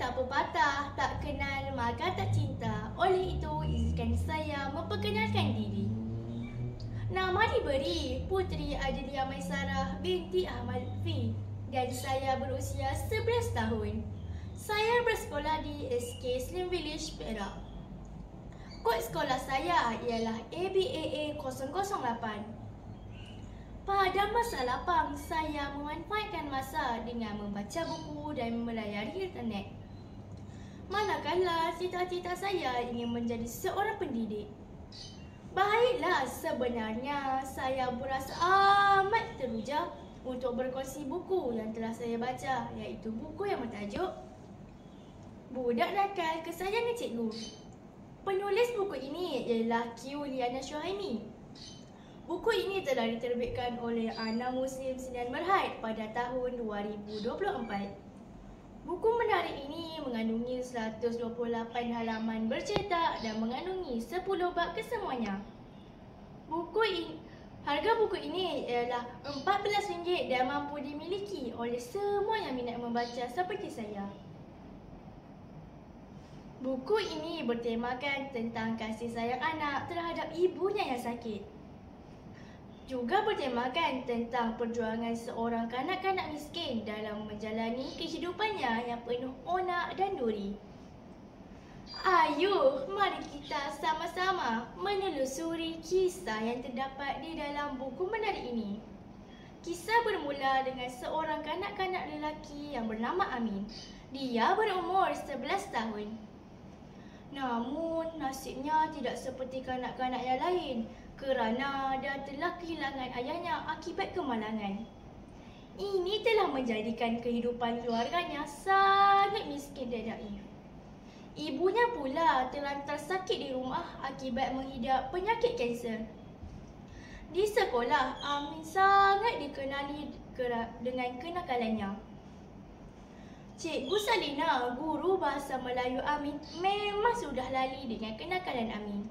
tak pepatah, tak kenal maka tak cinta. Oleh itu, izinkan saya memperkenalkan diri. Nama diberi Putri Adelia Maisarah binti Ahmad Lutfi dan saya berusia 11 tahun. Saya bersekolah di SK Slim Village, Perak. Kod sekolah saya ialah ABAA 008. Pada masa lapang, saya memanfaatkan masa dengan membaca buku dan melayari internet. Manakala cita-cita saya ingin menjadi seorang pendidik. Baiklah, sebenarnya saya berasa amat teruja untuk berkongsi buku yang telah saya baca, iaitu buku yang bertajuk Budak Nakal Kesayangan Cikgu. Penulis buku ini ialah Q. Liana Syuhaimi. Buku ini telah diterbitkan oleh Ana Muslim Sdn Bhd pada tahun 2024. Buku menarik ini mengandungi 128 halaman bercetak dan mengandungi 10 bab kesemuanya. Harga buku ini ialah RM14 dan mampu dimiliki oleh semua yang minat membaca seperti saya. Buku ini bertemakan tentang kasih sayang anak terhadap ibunya yang sakit. Juga bertemakan tentang perjuangan seorang kanak-kanak miskin dalam menjalani kehidupannya yang penuh onak dan duri. Ayuh, mari kita sama-sama menelusuri kisah yang terdapat di dalam buku menarik ini. Kisah bermula dengan seorang kanak-kanak lelaki yang bernama Amin. Dia berumur 11 tahun. Namun, nasibnya tidak seperti kanak-kanak yang lain kerana dia telah kehilangan ayahnya akibat kemalangan. Ini telah menjadikan kehidupan keluarganya sangat miskin dan naif. Ibunya pula terlantar sakit di rumah akibat mengidap penyakit kanser. Di sekolah, Amin sangat dikenali dengan kenakalannya. Cikgu Salina, guru bahasa Melayu Amin, memang sudah lali dengan kenakalan Amin.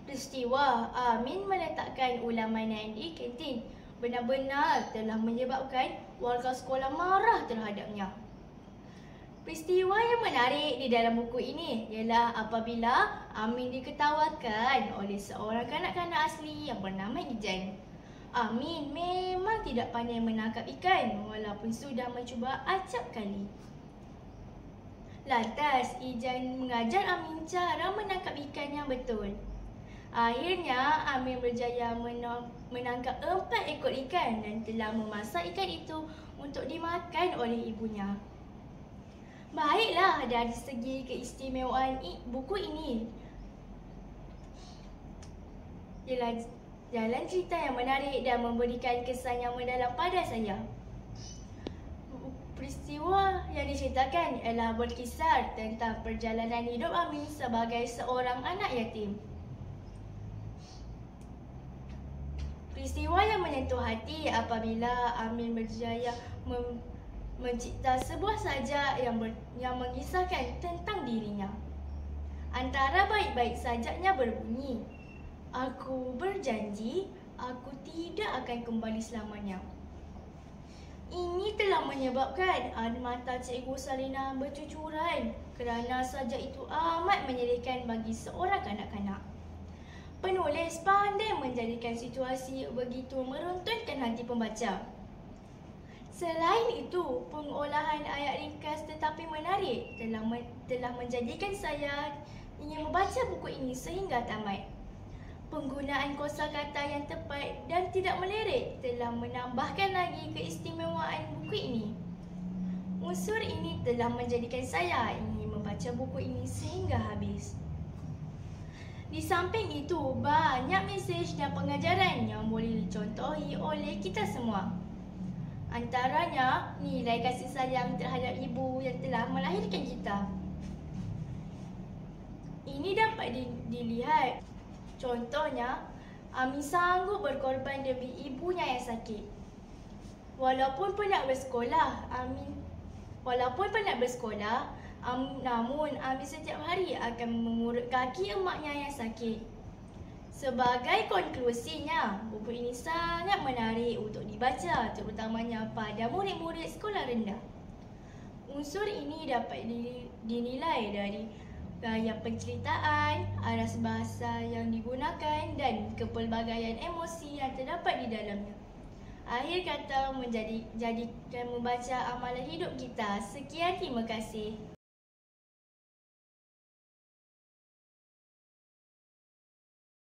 Peristiwa Amin meletakkan ulang mainan di kantin benar-benar telah menyebabkan warga sekolah marah terhadapnya. Peristiwa yang menarik di dalam buku ini ialah apabila Amin diketawakan oleh seorang kanak-kanak asli yang bernama Ijan. Amin memang tidak pandai menangkap ikan walaupun sudah mencuba acap kali. Lantas, Ijan mengajar Amin cara menangkap ikan yang betul. Akhirnya, Amin berjaya menangkap 4 ekor ikan dan telah memasak ikan itu untuk dimakan oleh ibunya. Baiklah, dari segi keistimewaan buku ini ialah jalan cerita yang menarik dan memberikan kesan yang mendalam pada saya. Peristiwa yang diceritakan ialah berkisar tentang perjalanan hidup Amin sebagai seorang anak yatim. Peristiwa yang menyentuh hati apabila Amin berjaya mencipta sebuah sajak yang mengisahkan tentang dirinya. Antara baik-baik sajaknya berbunyi, "Aku berjanji, aku tidak akan kembali selamanya." Ini telah menyebabkan air mata Cikgu Salina bercucuran kerana sajak itu amat menyedihkan bagi seorang kanak-kanak. Penulis pandai menjadikan situasi begitu meruntuhkan hati pembaca. Selain itu, pengolahan ayat ringkas tetapi menarik telah menjadikan saya ingin membaca buku ini sehingga tamat. Penggunaan kosakata yang tepat dan tidak melirik telah menambahkan lagi keistimewaan buku ini. Unsur ini telah menjadikan saya ingin membaca buku ini sehingga habis. Di samping itu, banyak mesej dan pengajaran yang boleh dicontohi oleh kita semua. Antaranya, nilai kasih sayang terhadap ibu yang telah melahirkan kita. Ini dapat dilihat. Contohnya, Amin sanggup berkorban demi ibunya yang sakit. Walaupun penat bersekolah, namun Amin setiap hari akan mengurut kaki emaknya yang sakit. Sebagai konklusinya, buku ini sangat menarik untuk dibaca, terutamanya pada murid-murid sekolah rendah. Unsur ini dapat dinilai dari gaya penceritaan, aras bahasa yang digunakan dan kepelbagaian emosi yang terdapat di dalamnya. Akhir kata, jadikan membaca amalan hidup kita. Sekian, terima kasih.